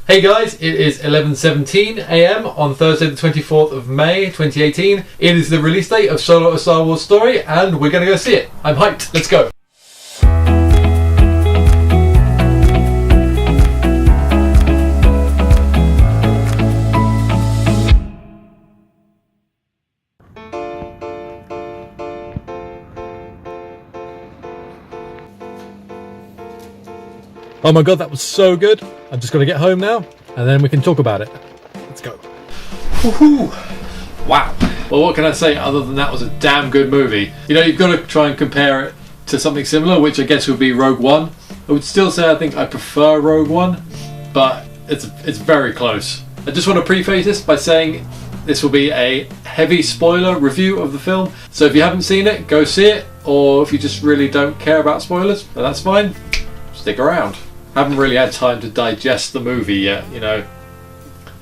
Hey guys, it is 11:17 AM on Thursday the 24th of May 2018. It is the release date of Solo: A Star Wars Story and we're going to go see it. I'm hyped, let's go. Oh my god, that was so good. I'm just going to get home now and then we can talk about it. Let's go. Woohoo! Wow. Well, what can I say other than that was a damn good movie? You know, you've got to try and compare it to something similar, which I guess would be Rogue One. I would still say I think I prefer Rogue One, but it's very close. I just want to preface this by saying this will be a heavy spoiler review of the film. So if you haven't seen it, go see it. Or if you just really don't care about spoilers, then that's fine. Stick around. I haven't really had time to digest the movie yet, you know.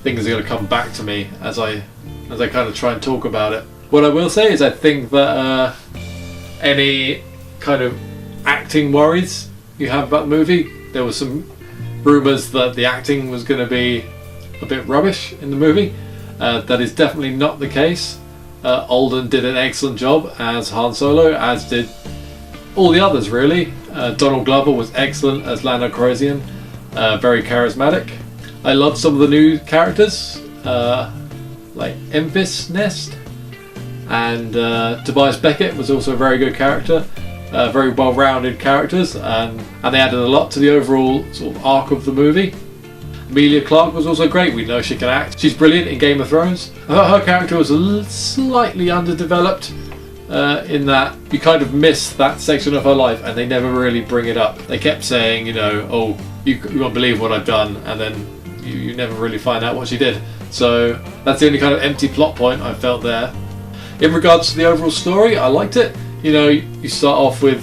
Things are going to come back to me as I kind of try and talk about it. What I will say is I think that any kind of acting worries you have about the movie, there were some rumours that the acting was going to be a bit rubbish in the movie. That is definitely not the case. Alden did an excellent job as Han Solo, as did all the others really. Donald Glover was excellent as Lando Calrissian, very charismatic. I loved some of the new characters, like Enfys Nest, and Tobias Beckett was also a very good character, very well-rounded characters, and they added a lot to the overall sort of arc of the movie. Emilia Clarke was also great. We know she can act. She's brilliant in Game of Thrones. Her character was slightly underdeveloped. In that you kind of miss that section of her life and they never really bring it up. They kept saying, you know, oh, you won't believe what I've done, and then you never really find out what she did. So that's the only kind of empty plot point I felt there. In regards to the overall story, I liked it. You know, you start off with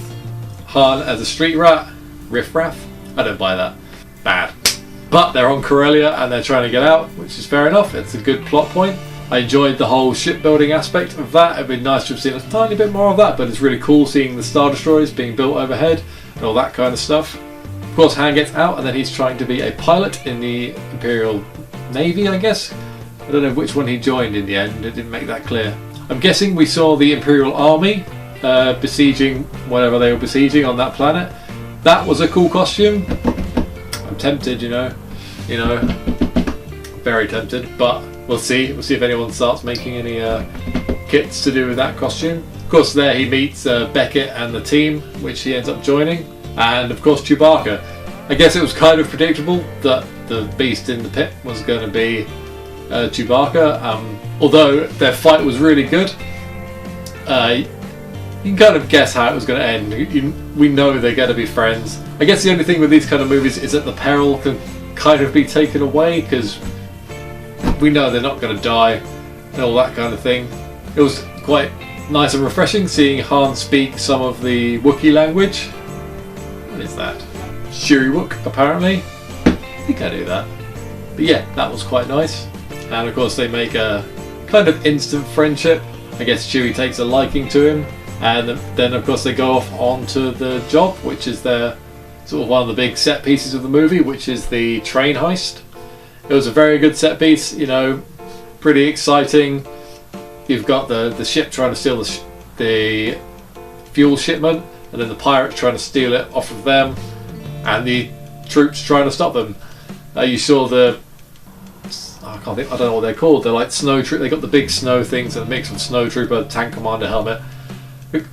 Han as a street rat, riffraff. I don't buy that. Bad. But they're on Corellia and they're trying to get out, which is fair enough. It's a good plot point. I enjoyed the whole shipbuilding aspect of that. It'd been nice to have seen a tiny bit more of that, but it's really cool seeing the Star Destroyers being built overhead and all that kind of stuff. Of course, Han gets out and then he's trying to be a pilot in the Imperial Navy, I guess. I don't know which one he joined in the end, it didn't make that clear. I'm guessing we saw the Imperial Army besieging whatever they were besieging on that planet. That was a cool costume. I'm tempted, you know, very tempted, but we'll see. We'll see if anyone starts making any kits to do with that costume. Of course, there he meets Beckett and the team, which he ends up joining. And of course, Chewbacca. I guess it was kind of predictable that the beast in the pit was going to be Chewbacca. Although their fight was really good. You can kind of guess how it was going to end. We know they're going to be friends. I guess the only thing with these kind of movies is that the peril can kind of be taken away, because we know they're not going to die and all that kind of thing. It was quite nice and refreshing seeing Han speak some of the Wookiee language. What is that? Shuriwook, apparently. I think I do that. But yeah, that was quite nice. And of course they make a kind of instant friendship. I guess Chewie takes a liking to him. And then of course they go off onto the job, which is their sort of one of the big set pieces of the movie, which is the train heist. It was a very good set piece, you know, pretty exciting. You've got the ship trying to steal the fuel shipment, and then the pirates trying to steal it off of them, and the troops trying to stop them. You saw I don't know what they're called. They're like snow troop. They got the big snow things and a mix of snow trooper, tank commander helmet.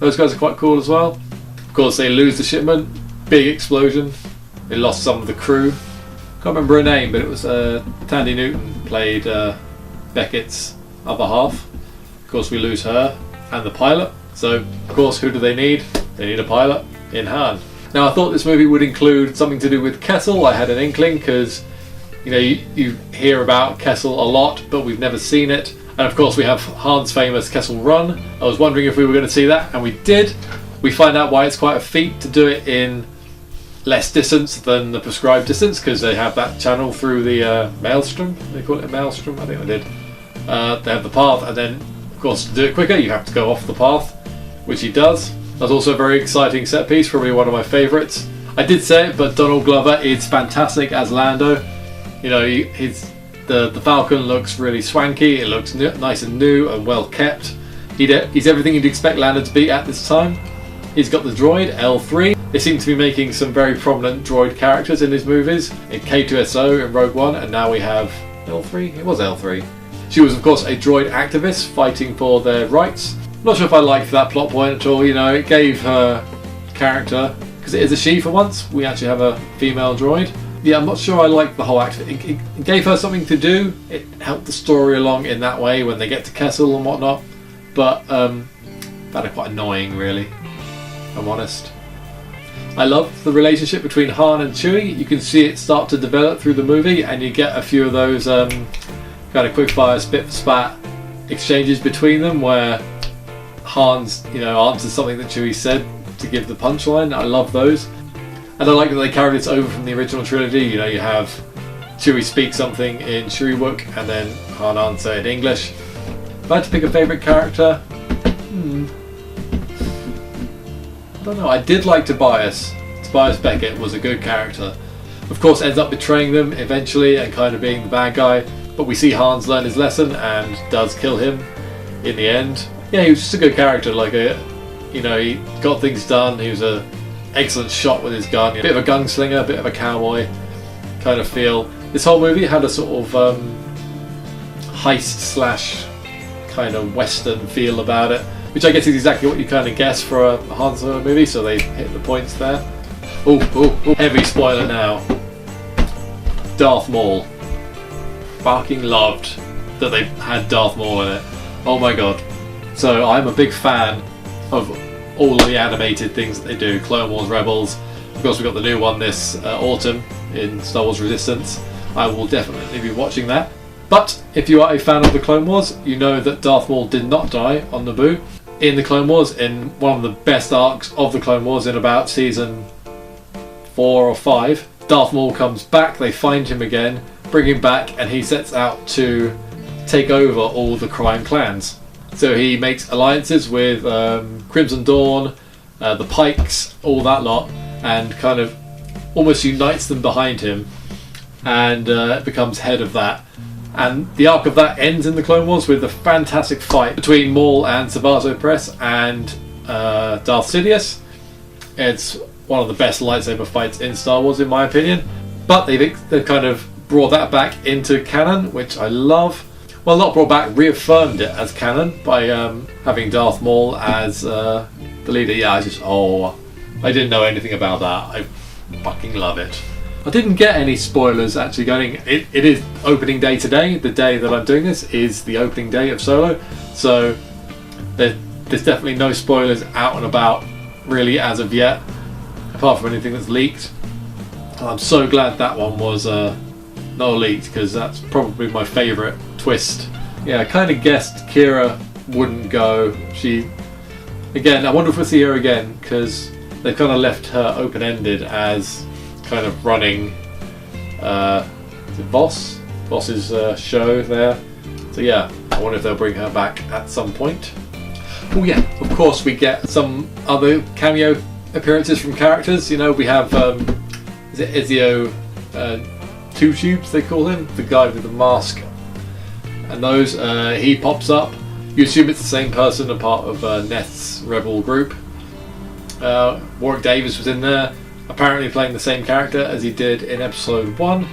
Those guys are quite cool as well. Of course, they lose the shipment. Big explosion. They lost some of the crew. Can't remember her name, but it was Tandy Newton played Beckett's other half. Of course, we lose her and the pilot. So, of course, who do they need? They need a pilot in Han. Now, I thought this movie would include something to do with Kessel. I had an inkling because, you know, you hear about Kessel a lot, but we've never seen it. And of course, we have Han's famous Kessel Run. I was wondering if we were going to see that, and we did. We find out why it's quite a feat to do it in less distance than the prescribed distance, because they have that channel through the maelstrom. They call it a maelstrom, I think they did. They have the path, and then of course to do it quicker you have to go off the path, which he does. That's also a very exciting set piece, probably one of my favourites. I did say it, but Donald Glover is fantastic as Lando. You know, the Falcon looks really swanky. It looks nice and new and well kept. He's everything you'd expect Lando to be at this time. He's got the droid L3. They seem to be making some very prominent droid characters in his movies. In K2SO in Rogue One, and now we have L3. It was L3. She was, of course, a droid activist fighting for their rights. Not sure if I liked that plot point at all. You know, it gave her character, because it is a she for once. We actually have a female droid. Yeah, I'm not sure I liked the whole act. It gave her something to do. It helped the story along in that way when they get to Kessel and whatnot. But found it quite annoying, really, if I'm honest. I love the relationship between Han and Chewie. You can see it start to develop through the movie, and you get a few of those kind of quick-fire spit for spat exchanges between them, where Han's, you know, answers something that Chewie said to give the punchline. I love those. And I like that they carried this over from the original trilogy. You know, you have Chewie speak something in Chewie-wook and then Han answer in English. If I had to pick a favourite character, I don't know. I did like Tobias. Tobias Beckett was a good character. Of course, ends up betraying them eventually and kind of being the bad guy. But we see Hans learn his lesson and does kill him in the end. Yeah, he was just a good character. You know, he got things done. He was a excellent shot with his gun. A bit of a gunslinger, a bit of a cowboy kind of feel. This whole movie had a sort of heist slash kind of western feel about it, which I guess is exactly what you kind of guess for a Han Solo movie, so they hit the points there. Oh, heavy spoiler now. Darth Maul. Fucking loved that they had Darth Maul in it. Oh my god. So I'm a big fan of all of the animated things that they do. Clone Wars Rebels. Of course, we've got the new one this autumn in Star Wars Resistance. I will definitely be watching that. But if you are a fan of the Clone Wars, you know that Darth Maul did not die on Naboo. In the Clone Wars, in one of the best arcs of the Clone Wars, in about season 4 or 5, Darth Maul comes back, they find him again, bring him back, and he sets out to take over all the crime clans. So he makes alliances with Crimson Dawn, the Pikes, all that lot, and kind of almost unites them behind him, and becomes head of that. And the arc of that ends in the Clone Wars with a fantastic fight between Maul and Savazo Press and Darth Sidious. It's one of the best lightsaber fights in Star Wars, in my opinion. But they've kind of brought that back into canon, which I love. Well, not brought back, reaffirmed it as canon by having Darth Maul as the leader. Yeah, I didn't know anything about that. I fucking love it. I didn't get any spoilers actually going. It is opening day today. The day that I'm doing this is the opening day of Solo. So there's definitely no spoilers out and about really as of yet, apart from anything that's leaked. And I'm so glad that one was not leaked, because that's probably my favourite twist. Yeah, I kind of guessed Kira wouldn't go. Again, I wonder if we'll see her again, because they've kind of left her open-ended as kind of running Voss's show there. So yeah, I wonder if they'll bring her back at some point. Oh yeah, of course we get some other cameo appearances from characters. You know, we have is it Ezio Two Tubes they call him, the guy with the mask, and those he pops up. You assume it's the same person, a part of Neth's rebel group. Warwick Davis was in there, apparently playing the same character as he did in episode 1,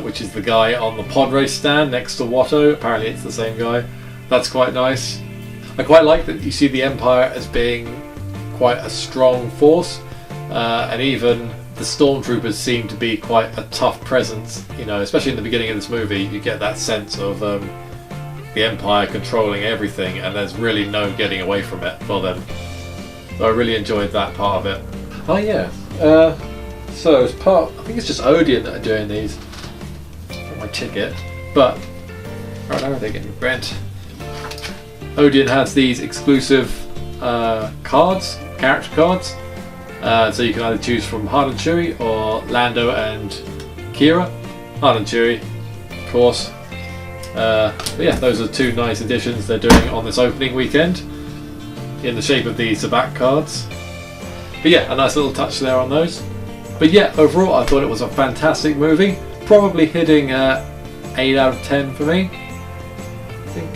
which is the guy on the pod race stand next to Watto. Apparently it's the same guy. That's quite nice. I quite like that you see the Empire as being quite a strong force, and even the stormtroopers seem to be quite a tough presence, you know, especially in the beginning of this movie. You get that sense of the Empire controlling everything, and there's really no getting away from it for them. So I really enjoyed that part of it. Oh yeah, so as part, I think it's just Odeon that are doing these for my ticket, but right now they're getting rent. Odeon has these exclusive cards, character cards, so you can either choose from Han and Chewie or Lando and Kira. Han and Chewie, of course. But yeah, those are two nice additions they're doing on this opening weekend in the shape of these Sabacc cards. But yeah, a nice little touch there on those. But yeah, overall I thought it was a fantastic movie. probably hitting 8 out of 10 for me. I think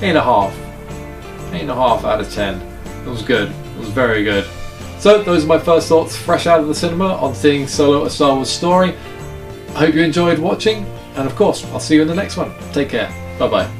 8.5. 8.5 out of 10. It was good. It was very good. So those are my first thoughts fresh out of the cinema on seeing Solo: A Star Wars Story. I hope you enjoyed watching, and of course I'll see you in the next one. Take care. Bye bye.